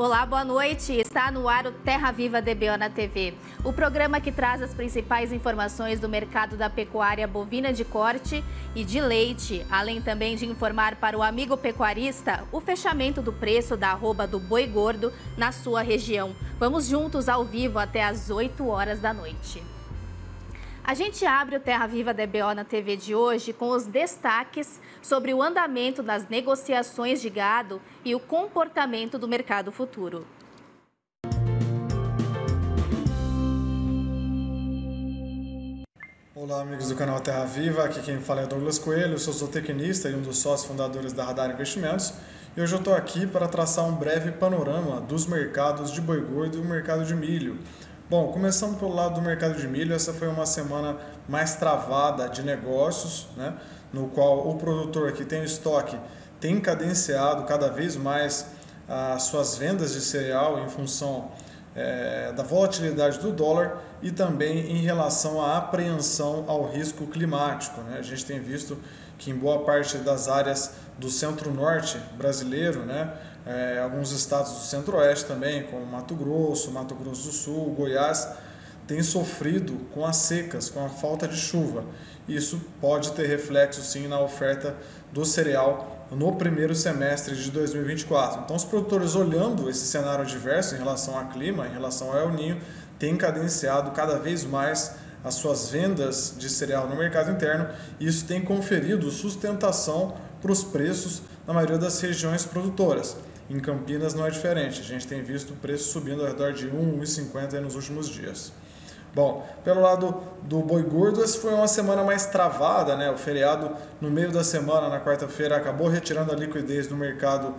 Olá, boa noite. Está no ar o Terra Viva DBO na TV. O programa que traz as principais informações do mercado da pecuária bovina de corte e de leite, além também de informar para o amigo pecuarista o fechamento do preço da arroba do boi gordo na sua região. Vamos juntos ao vivo até às 8 horas da noite. A gente abre o Terra Viva DBO na TV de hoje com os destaques sobre o andamento das negociações de gado e o comportamento do mercado futuro. Olá, amigos do canal Terra Viva, aqui quem fala é Douglas Coelho, eu sou zootecnista e um dos sócios fundadores da Radar Investimentos. E hoje eu estou aqui para traçar um breve panorama dos mercados de boi gordo e o mercado de milho. Bom, começando pelo lado do mercado de milho, essa foi uma semana mais travada de negócios, né? No qual o produtor que tem o estoque tem cadenciado cada vez mais as suas vendas de cereal em função da volatilidade do dólar e também em relação à apreensão ao risco climático, né? A gente tem visto que em boa parte das áreas do centro-norte brasileiro, né? Alguns estados do centro-oeste também, como Mato Grosso do Sul, Goiás, têm sofrido com as secas, com a falta de chuva. Isso pode ter reflexo sim na oferta do cereal no primeiro semestre de 2024. Então os produtores, olhando esse cenário adverso em relação ao clima, em relação ao El Niño, têm cadenciado cada vez mais as suas vendas de cereal no mercado interno e isso tem conferido sustentação para os preços na maioria das regiões produtoras. Em Campinas não é diferente, a gente tem visto o preço subindo ao redor de R$ 1,50 nos últimos dias. Bom, pelo lado do boi gordo, essa foi uma semana mais travada, né? O feriado no meio da semana, na quarta-feira, acabou retirando a liquidez do mercado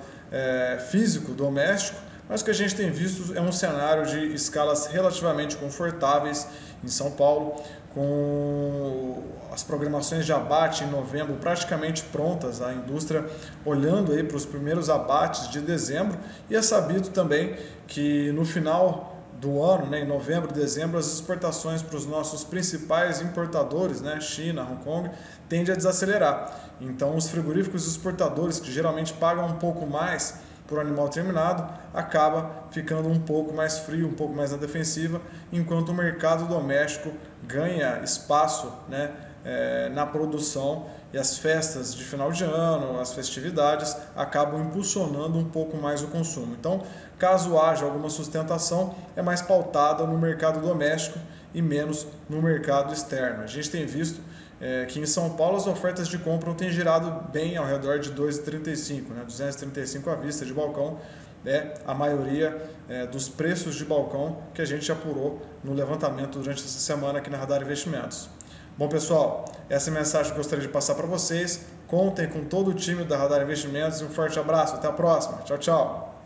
físico doméstico, mas o que a gente tem visto é um cenário de escalas relativamente confortáveis em São Paulo, com as programações de abate em novembro praticamente prontas, a indústria olhando aí para os primeiros abates de dezembro, e é sabido também que no final do ano, né, em novembro e dezembro, as exportações para os nossos principais importadores, né, China, Hong Kong, tende a desacelerar. Então os frigoríficos exportadores, que geralmente pagam um pouco mais por animal terminado, acaba ficando um pouco mais frio, um pouco mais na defensiva, enquanto o mercado doméstico ganha espaço, né, na produção, e as festas de final de ano, as festividades, acabam impulsionando um pouco mais o consumo. Então, caso haja alguma sustentação, é mais pautada no mercado doméstico e menos no mercado externo. A gente tem visto que em São Paulo as ofertas de compra têm girado bem ao redor de 2,35, né? 235 à vista de balcão, a maioria dos preços de balcão que a gente apurou no levantamento durante essa semana aqui na Radar Investimentos. Bom, pessoal, essa é a mensagem que eu gostaria de passar para vocês. Contem com todo o time da Radar Investimentos e um forte abraço. Até a próxima. Tchau, tchau.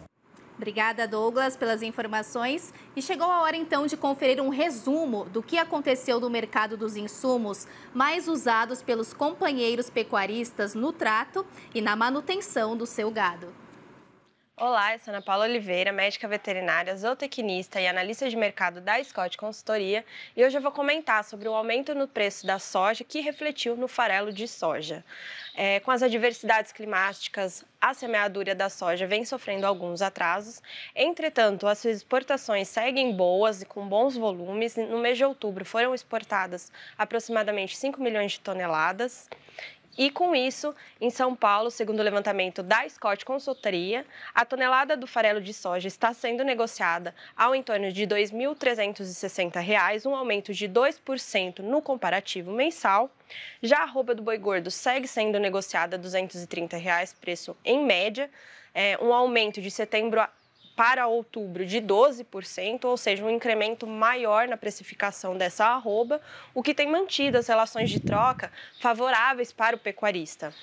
Obrigada, Douglas, pelas informações. E chegou a hora, então, de conferir um resumo do que aconteceu no mercado dos insumos mais usados pelos companheiros pecuaristas no trato e na manutenção do seu gado. Olá, eu sou Ana Paula Oliveira, médica veterinária, zootecnista e analista de mercado da Scott Consultoria, e hoje eu vou comentar sobre o aumento no preço da soja que refletiu no farelo de soja. Com as adversidades climáticas, a semeadura da soja vem sofrendo alguns atrasos. Entretanto, as exportações seguem boas e com bons volumes. No mês de outubro foram exportadas aproximadamente 5 milhões de toneladas. E com isso, em São Paulo, segundo o levantamento da Scott Consultoria, a tonelada do farelo de soja está sendo negociada ao em torno de R$ 2.360, um aumento de 2% no comparativo mensal. Já a arroba do boi gordo segue sendo negociada a R$ 230, preço em média, um aumento de setembro para outubro de 12%, ou seja, um incremento maior na precificação dessa arroba, o que tem mantido as relações de troca favoráveis para o pecuarista.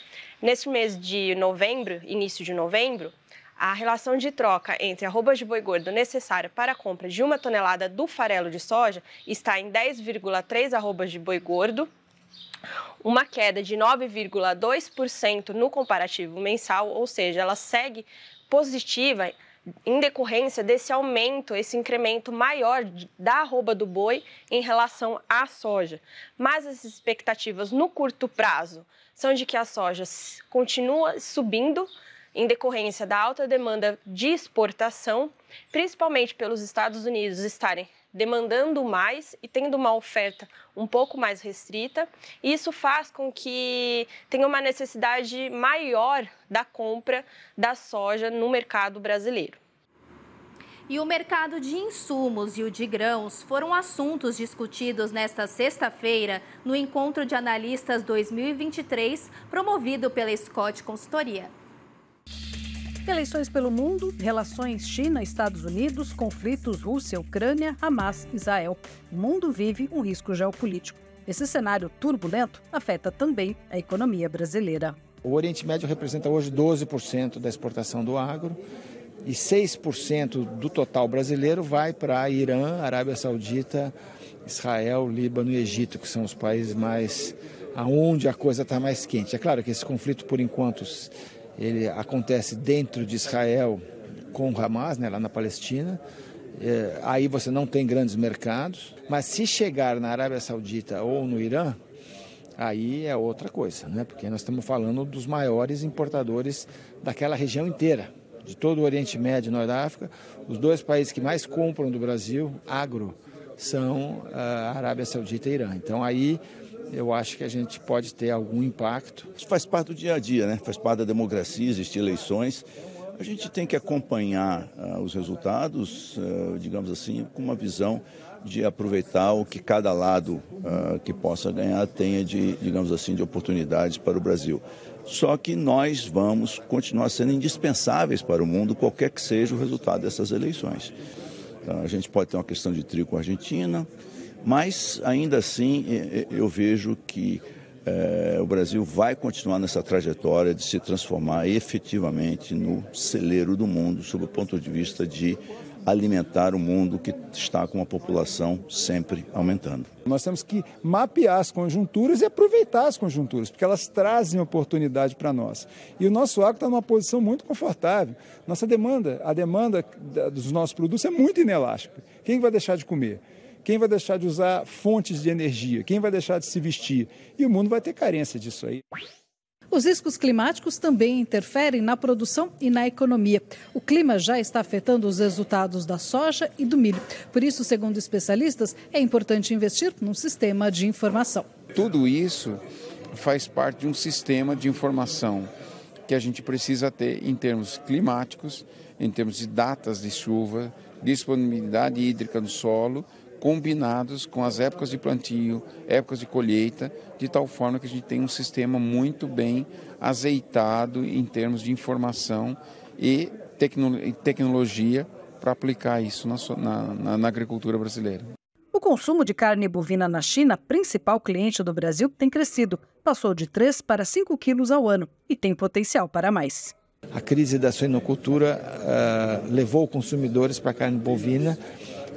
Neste mês de novembro, início de novembro, a relação de troca entre arrobas de boi gordo necessária para a compra de 1 tonelada do farelo de soja está em 10,3 arrobas de boi gordo, uma queda de 9,2% no comparativo mensal, ou seja, ela segue positiva em decorrência desse aumento, esse incremento maior da arroba do boi em relação à soja. Mas as expectativas no curto prazo são de que a soja continua subindo, em decorrência da alta demanda de exportação, principalmente pelos Estados Unidos estarem demandando mais e tendo uma oferta um pouco mais restrita. Isso faz com que tenha uma necessidade maior da compra da soja no mercado brasileiro. E o mercado de insumos e o de grãos foram assuntos discutidos nesta sexta-feira no Encontro de Analistas 2023, promovido pela Scott Consultoria. Eleições pelo mundo, relações China-Estados Unidos, conflitos Rússia-Ucrânia, Hamas-Israel. O mundo vive um risco geopolítico. Esse cenário turbulento afeta também a economia brasileira. O Oriente Médio representa hoje 12% da exportação do agro e 6% do total brasileiro vai para Irã, Arábia Saudita, Israel, Líbano e Egito, que são os países aonde a coisa está mais quente. É claro que esse conflito, por enquanto, ele acontece dentro de Israel com o Hamas, lá na Palestina. Aí você não tem grandes mercados, mas se chegar na Arábia Saudita ou no Irã, aí é outra coisa, porque nós estamos falando dos maiores importadores daquela região inteira, de todo o Oriente Médio e Norte da África. Os dois países que mais compram do Brasil, agro, são a Arábia Saudita e Irã. Então aí eu acho que a gente pode ter algum impacto. Isso faz parte do dia a dia, faz parte da democracia, existem eleições. A gente tem que acompanhar os resultados, digamos assim, com uma visão de aproveitar o que cada lado que possa ganhar tenha digamos assim, de oportunidades para o Brasil. Só que nós vamos continuar sendo indispensáveis para o mundo, qualquer que seja o resultado dessas eleições. Então, a gente pode ter uma questão de trio com a Argentina, mas, ainda assim, eu vejo que o Brasil vai continuar nessa trajetória de se transformar efetivamente no celeiro do mundo, sob o ponto de vista de alimentar o mundo que está com uma população sempre aumentando. Nós temos que mapear as conjunturas e aproveitar as conjunturas, porque elas trazem oportunidade para nós. E o nosso agro está numa posição muito confortável. A demanda dos nossos produtos é muito inelástica. Quem vai deixar de comer? Quem vai deixar de usar fontes de energia? Quem vai deixar de se vestir? E o mundo vai ter carência disso aí. Os riscos climáticos também interferem na produção e na economia. O clima já está afetando os resultados da soja e do milho. Por isso, segundo especialistas, é importante investir num sistema de informação. Tudo isso faz parte de um sistema de informação que a gente precisa ter em termos climáticos, em termos de datas de chuva, disponibilidade hídrica do solo, combinados com as épocas de plantio, épocas de colheita, de tal forma que a gente tem um sistema muito bem azeitado em termos de informação e tecnologia para aplicar isso na agricultura brasileira. O consumo de carne bovina na China, principal cliente do Brasil, tem crescido. Passou de 3 para 5 quilos ao ano e tem potencial para mais. A crise da suinocultura levou consumidores para a carne bovina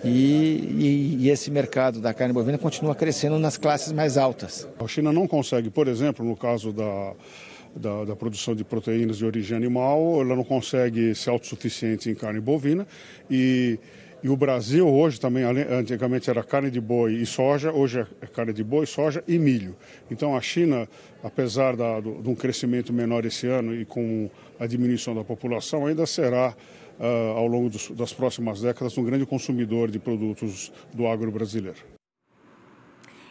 e esse mercado da carne bovina continua crescendo nas classes mais altas. A China não consegue, por exemplo, no caso da produção de proteínas de origem animal, ela não consegue ser autossuficiente em carne bovina e o Brasil hoje também, antigamente era carne de boi e soja, hoje é carne de boi, soja e milho. Então a China, apesar de um crescimento menor esse ano e com a diminuição da população, ainda será, ao longo das próximas décadas, um grande consumidor de produtos do agro brasileiro.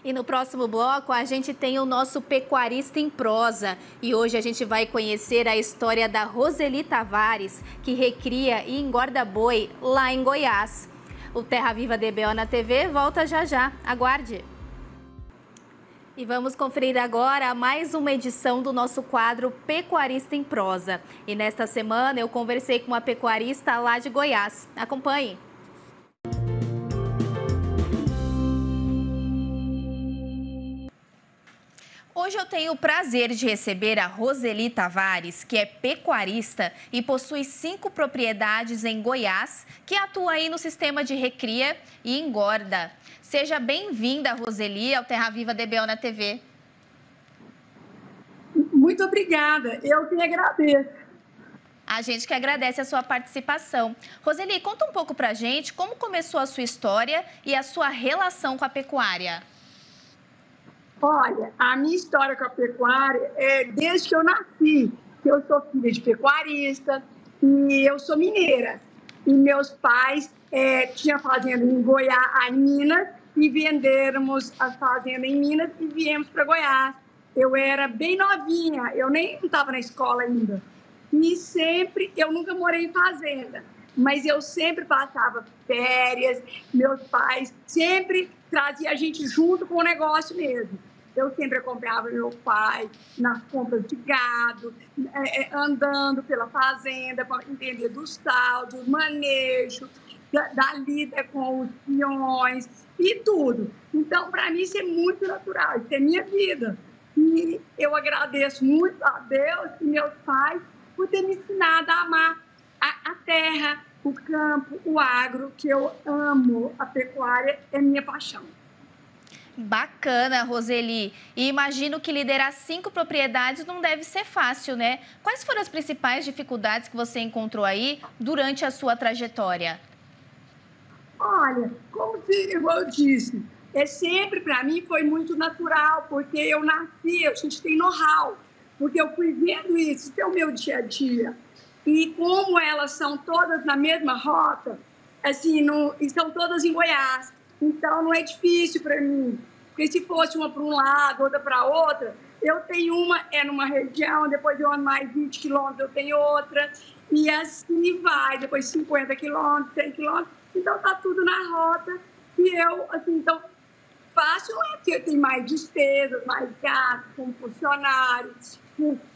E no próximo bloco a gente tem o nosso Pecuarista em Prosa. E hoje a gente vai conhecer a história da Roseli Tavares, que recria e engorda boi lá em Goiás. O Terra Viva DBO na TV volta já já. Aguarde! E vamos conferir agora mais uma edição do nosso quadro Pecuarista em Prosa. E nesta semana eu conversei com uma pecuarista lá de Goiás. Acompanhe! Hoje eu tenho o prazer de receber a Roseli Tavares, que é pecuarista e possui 5 propriedades em Goiás, que atua aí no sistema de recria e engorda. Seja bem-vinda, Roseli, ao Terra Viva DBO na TV. Muito obrigada, eu que agradeço. A gente que agradece a sua participação. Roseli, conta um pouco pra gente como começou a sua história e a sua relação com a pecuária. Olha, a minha história com a pecuária é desde que eu nasci. eu sou filha de pecuarista e eu sou mineira. E meus pais tinham fazenda em Goiás, em Minas, e vendermos a fazenda em Minas e viemos para Goiás. Eu era bem novinha, eu nem estava na escola ainda. E sempre, eu nunca morei em fazenda, mas eu sempre passava férias, meus pais sempre traziam a gente junto com o negócio mesmo. Eu sempre acompanhava meu pai nas compras de gado, andando pela fazenda para entender dos saldos, manejo, da lida com os peões e tudo. Então, para mim, isso é muito natural, isso é minha vida. E eu agradeço muito a Deus e meus pais por ter me ensinado a amar a terra, o campo, o agro, que eu amo. A pecuária é minha paixão. Bacana, Roseli. E imagino que liderar 5 propriedades não deve ser fácil, né? Quais foram as principais dificuldades que você encontrou aí durante a sua trajetória? Olha, como eu disse, sempre para mim foi muito natural, porque eu nasci, a gente tem know-how, porque eu fui vendo isso é o meu dia a dia. E como elas são todas na mesma rota, assim, estão todas em Goiás, então não é difícil para mim, porque se fosse uma para um lado, outra para outra, eu tenho uma, numa região, depois eu ando mais 20 quilômetros, eu tenho outra, e assim vai, depois 50 quilômetros, 100 quilômetros, então tá tudo na rota, e eu, assim, então, fácil não é, porque tem mais despesas, mais gastos, como funcionários,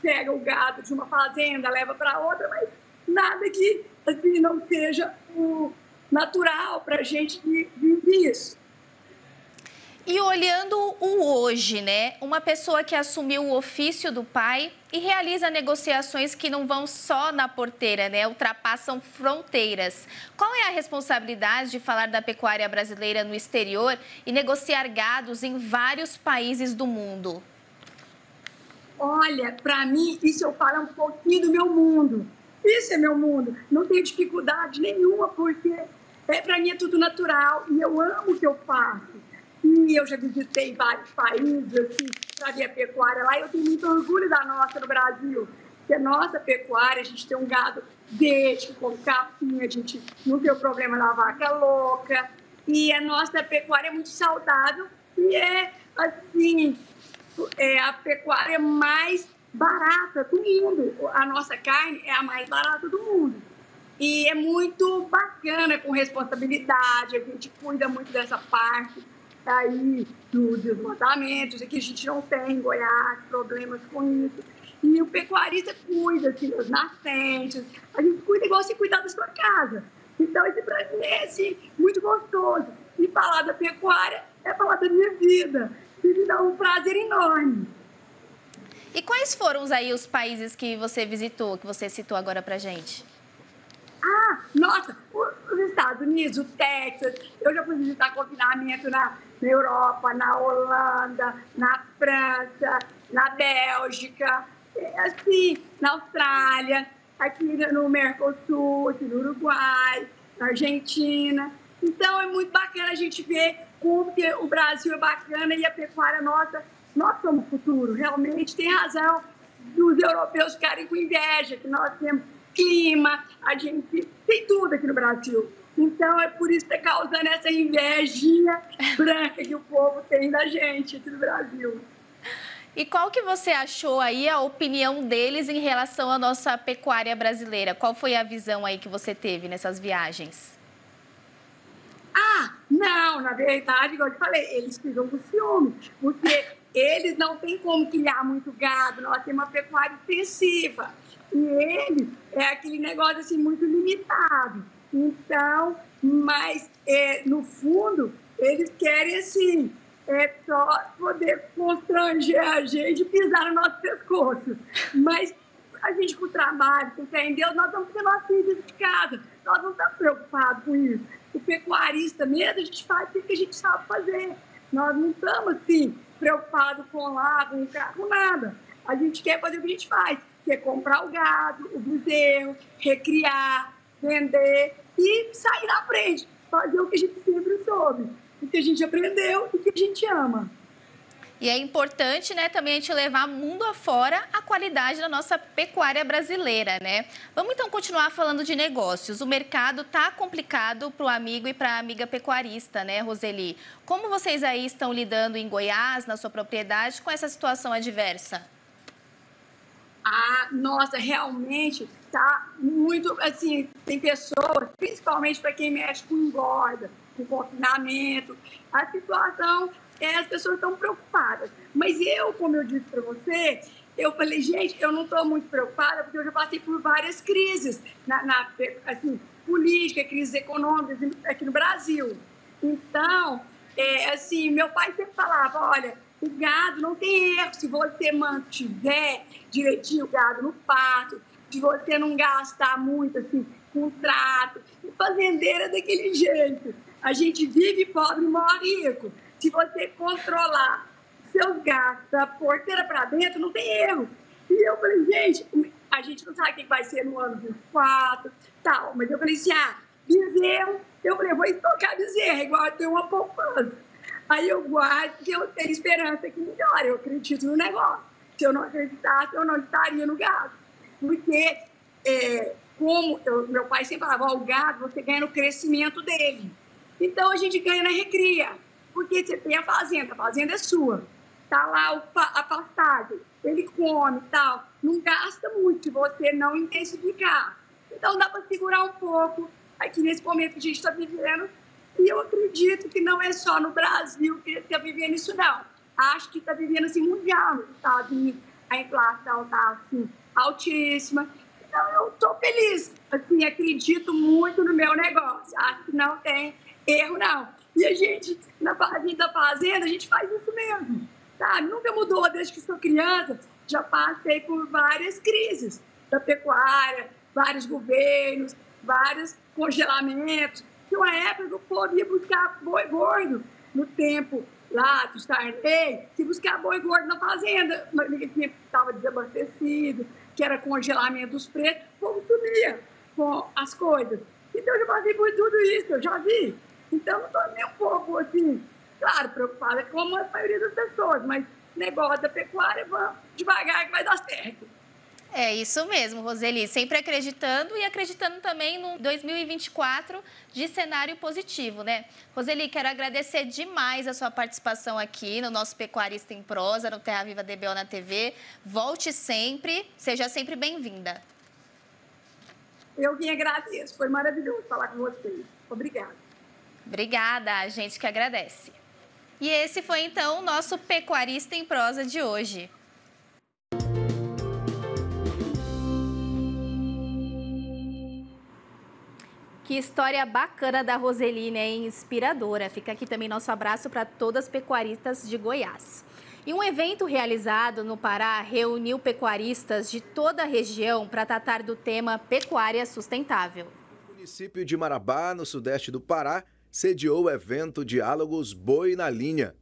pega o gado de uma fazenda, leva para outra, mas nada que assim, não seja o natural para a gente que vive isso. E olhando o hoje, né? Uma pessoa que assumiu o ofício do pai e realiza negociações que não vão só na porteira, né? Ultrapassam fronteiras. Qual é a responsabilidade de falar da pecuária brasileira no exterior e negociar gados em vários países do mundo? Olha, para mim, isso eu falo um pouquinho do meu mundo. Isso é meu mundo. Não tenho dificuldade nenhuma, porque para mim é tudo natural e eu amo o que eu faço. E eu já visitei vários países, assim, para ver a pecuária lá. E eu tenho muito orgulho da nossa no Brasil. Porque a nossa pecuária, a gente tem um gado verde, com capinha, a gente não tem o problema da vaca louca. E a nossa pecuária é muito saudável e é, assim... a pecuária mais barata do mundo. A nossa carne é a mais barata do mundo. E é muito bacana, com responsabilidade, a gente cuida muito dessa parte aí dos desmatamentos, que a gente não tem em Goiás problemas com isso. E o pecuarista cuida assim, das nascentes, a gente cuida igual se cuidar da sua casa. Então, esse para mim é assim, muito gostoso. E falar da pecuária é falar da minha vida. E me dá um prazer enorme. E quais foram aí os países que você visitou, que você citou agora pra gente? Nossa, os Estados Unidos, o Texas, eu já fui visitar confinamento na Europa, na Holanda, na França, na Bélgica, assim, na Austrália, aqui no Mercosul, aqui no Uruguai, na Argentina. Então, é muito bacana a gente ver como que o Brasil é bacana e a pecuária nossa, nós somos o futuro. Realmente tem razão dos europeus ficarem com inveja, que nós temos clima, a gente tem tudo aqui no Brasil. Então, é por isso que está causando essa invejinha branca que o povo tem da gente aqui no Brasil. E qual que você achou aí a opinião deles em relação à nossa pecuária brasileira? Qual foi a visão aí que você teve nessas viagens? Não, na verdade, igual eu te falei, eles ficam com ciúme, porque eles não têm como criar muito gado, nós temos uma pecuária intensiva. E eles é aquele negócio assim muito limitado. Então, mas no fundo, eles querem assim, só poder constranger a gente e pisar no nosso pescoço. Mas a gente com o trabalho, com fé em Deus, nós vamos ter nossa vida de casa. Nós não estamos preocupados com isso. O pecuarista mesmo, a gente faz o que a gente sabe fazer. Nós não estamos, assim, preocupados com lá, com o carro, com nada. A gente quer fazer o que a gente faz, que é comprar o gado, o bezerro, recriar, vender e sair na frente, fazer o que a gente sempre soube, o que a gente aprendeu e o que a gente ama. E é importante, né, também a gente levar mundo afora a qualidade da nossa pecuária brasileira, né? Vamos então continuar falando de negócios. O mercado tá complicado para o amigo e para a amiga pecuarista, né, Roseli? Como vocês aí estão lidando em Goiás, na sua propriedade, com essa situação adversa? Nossa, realmente tá muito, assim, tem pessoas, principalmente para quem mexe com engorda, com confinamento, a situação... as pessoas estão preocupadas. Mas como eu disse para você, eu falei, gente, eu não estou muito preocupada porque eu já passei por várias crises, assim, política, crises econômicas aqui no Brasil. Então, assim, meu pai sempre falava, olha, o gado não tem erro se você mantiver direitinho o gado no pasto, se você não gastar muito, assim, com trato. E fazendeira daquele jeito. A gente vive pobre e morre rico. Se você controlar seus gastos da porteira para dentro, não tem erro. E eu falei, gente, a gente não sabe o que vai ser no ano 24, tal. Mas eu falei assim, bezerro, eu falei, vou estocar bezerro, igual eu tenho uma poupança. Aí eu guardo, porque eu tenho esperança que melhore, eu acredito no negócio. Se eu não acreditasse, eu não estaria no gado. Porque, meu pai sempre falava, o gado, você ganha no crescimento dele. Então, a gente ganha na recria. Porque você tem a fazenda é sua. Tá lá a pastagem, ele come e tal. Não gasta muito se você não intensificar. Então dá para segurar um pouco aqui nesse momento que a gente está vivendo. E eu acredito que não é só no Brasil que está vivendo isso, não. Acho que está vivendo assim mundial nos Estados Unidos. A inflação está assim, altíssima. Então eu estou feliz. Assim, acredito muito no meu negócio. Acho que não tem erro, não. E a gente, na vida da fazenda, a gente faz isso mesmo, sabe? Nunca mudou desde que sou criança. Já passei por várias crises da pecuária, vários governos, vários congelamentos. Tinha uma época que o povo ia buscar boi gordo no tempo lá dos carneiros, se buscar boi gordo na fazenda, que estava desabastecido, que era congelamento dos preços, o povo sumia com as coisas. Então eu já passei por tudo isso, eu já vi. Então, não estou nem um pouco, assim, claro, preocupada como a maioria das pessoas, mas negócio da pecuária, vamos devagar que vai dar certo. É isso mesmo, Roseli, sempre acreditando e acreditando também no 2024 de cenário positivo, né? Roseli, quero agradecer demais a sua participação aqui no nosso Pecuarista em Prosa, no Terra Viva DBO na TV. Volte sempre, seja sempre bem-vinda. Eu que agradeço, foi maravilhoso falar com vocês. Obrigada. Obrigada, a gente que agradece. E esse foi, então, o nosso Pecuarista em Prosa de hoje. Que história bacana da Roseli, né? Inspiradora. Fica aqui também nosso abraço para todas as pecuaristas de Goiás. E um evento realizado no Pará reuniu pecuaristas de toda a região para tratar do tema pecuária sustentável. O município de Marabá, no sudeste do Pará, sediou o evento Diálogos Boi na Linha.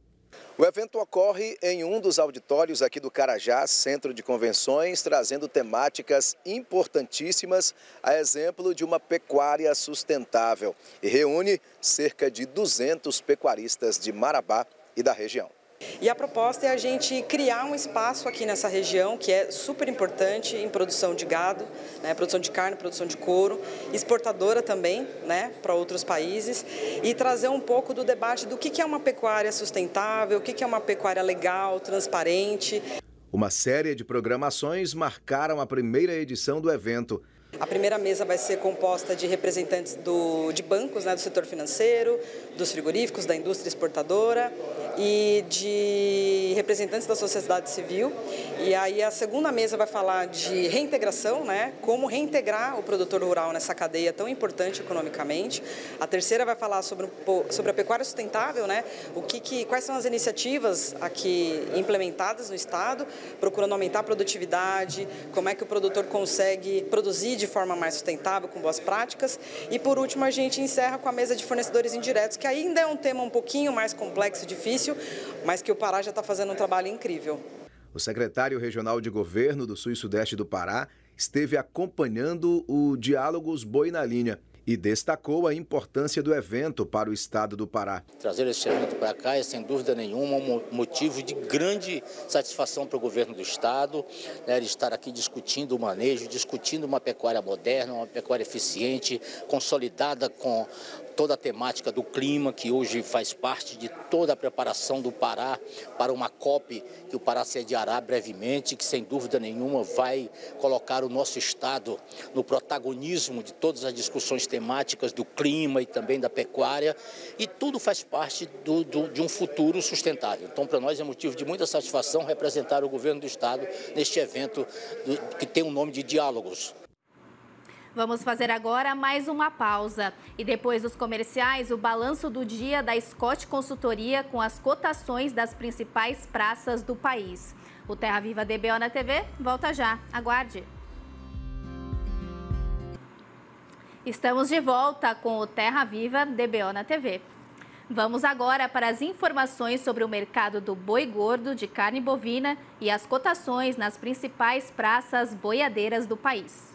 O evento ocorre em um dos auditórios aqui do Carajás, Centro de Convenções, trazendo temáticas importantíssimas, a exemplo de uma pecuária sustentável, e reúne cerca de 200 pecuaristas de Marabá e da região. E a proposta é a gente criar um espaço aqui nessa região que é super importante em produção de gado, né, produção de carne, produção de couro, exportadora também, né, para outros países, e trazer um pouco do debate do que é uma pecuária sustentável, o que é uma pecuária legal, transparente. Uma série de programações marcaram a primeira edição do evento. A primeira mesa vai ser composta de representantes de bancos, né, do setor financeiro, dos frigoríficos, da indústria exportadora e de representantes da sociedade civil. E aí a segunda mesa vai falar de reintegração, né, como reintegrar o produtor rural nessa cadeia tão importante economicamente. A terceira vai falar sobre a pecuária sustentável, né, quais são as iniciativas aqui implementadas no estado, procurando aumentar a produtividade, como é que o produtor consegue produzir de forma mais sustentável, com boas práticas. E por último a gente encerra com a mesa de fornecedores indiretos, que ainda é um tema um pouquinho mais complexo e difícil, mas que o Pará já está fazendo um trabalho incrível. O secretário regional de governo do Sul e Sudeste do Pará esteve acompanhando o Diálogos Boi na Linha e destacou a importância do evento para o estado do Pará. Trazer esse evento para cá é, sem dúvida nenhuma, um motivo de grande satisfação para o governo do estado, né, de estar aqui discutindo o manejo, discutindo uma pecuária moderna, uma pecuária eficiente, consolidada com toda a temática do clima, que hoje faz parte de toda a preparação do Pará para uma COP que o Pará sediará brevemente, que sem dúvida nenhuma vai colocar o nosso estado no protagonismo de todas as discussões temáticas do clima e também da pecuária, e tudo faz parte de um futuro sustentável. Então, para nós é motivo de muita satisfação representar o governo do estado neste evento que tem o nome de Diálogos. Vamos fazer agora mais uma pausa. E depois dos comerciais, o balanço do dia da Scott Consultoria com as cotações das principais praças do país. O Terra Viva DBO na TV volta já. Aguarde. Estamos de volta com o Terra Viva DBO na TV. Vamos agora para as informações sobre o mercado do boi gordo de carne bovina e as cotações nas principais praças boiadeiras do país.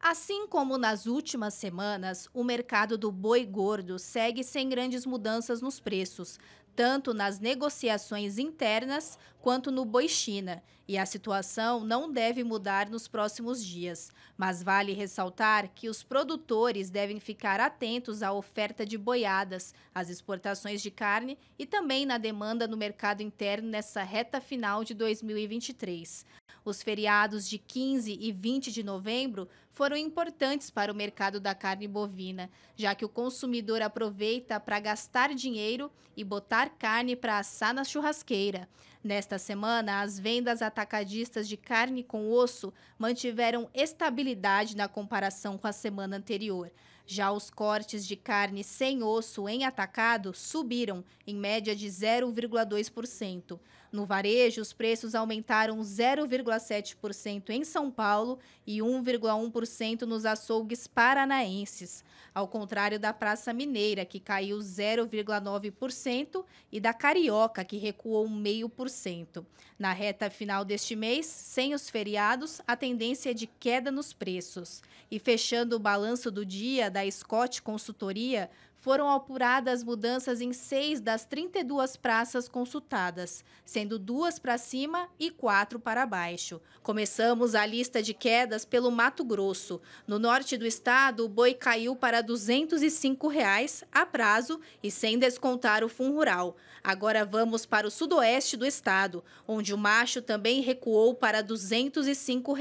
Assim como nas últimas semanas, o mercado do boi gordo segue sem grandes mudanças nos preços, tanto nas negociações internas quanto no boi China. E a situação não deve mudar nos próximos dias. Mas vale ressaltar que os produtores devem ficar atentos à oferta de boiadas, às exportações de carne e também na demanda no mercado interno nessa reta final de 2023. Os feriados de 15 e 20 de novembro foram importantes para o mercado da carne bovina, já que o consumidor aproveita para gastar dinheiro e botar carne para assar na churrasqueira. Nesta semana, as vendas atacadistas de carne com osso mantiveram estabilidade na comparação com a semana anterior. Já os cortes de carne sem osso em atacado subiram, em média de 0,2%. No varejo, os preços aumentaram 0,7% em São Paulo e 1,1% nos açougues paranaenses, ao contrário da Praça Mineira, que caiu 0,9%, e da Carioca, que recuou 0,5%. Na reta final deste mês, sem os feriados, a tendência é de queda nos preços. E fechando o balanço do dia da Scott Consultoria, foram apuradas mudanças em 6 das 32 praças consultadas, sendo 2 para cima e 4 para baixo. Começamos a lista de quedas pelo Mato Grosso. No norte do estado, o boi caiu para R$ 205 a prazo e sem descontar o fundo rural. Agora vamos para o sudoeste do estado, onde o macho também recuou para R$ 205.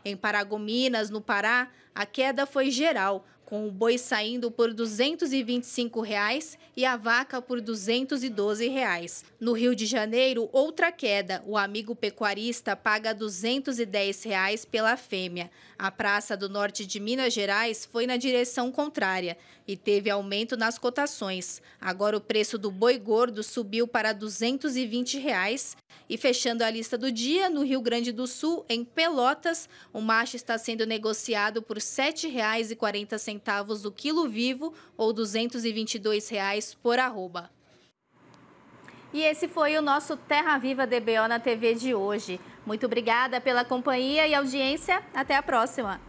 Em Paragominas, no Pará, a queda foi geral, com o boi saindo por R$ 225 e a vaca por R$ 212. No Rio de Janeiro, outra queda. O amigo pecuarista paga R$ 210 pela fêmea. A praça do norte de Minas Gerais foi na direção contrária e teve aumento nas cotações. Agora o preço do boi gordo subiu para R$ 220. E fechando a lista do dia, no Rio Grande do Sul, em Pelotas, o macho está sendo negociado por R$ 7,40 o quilo vivo ou R$ 222 por arroba. E esse foi o nosso Terra Viva DBO na TV de hoje. Muito obrigada pela companhia e audiência. Até a próxima!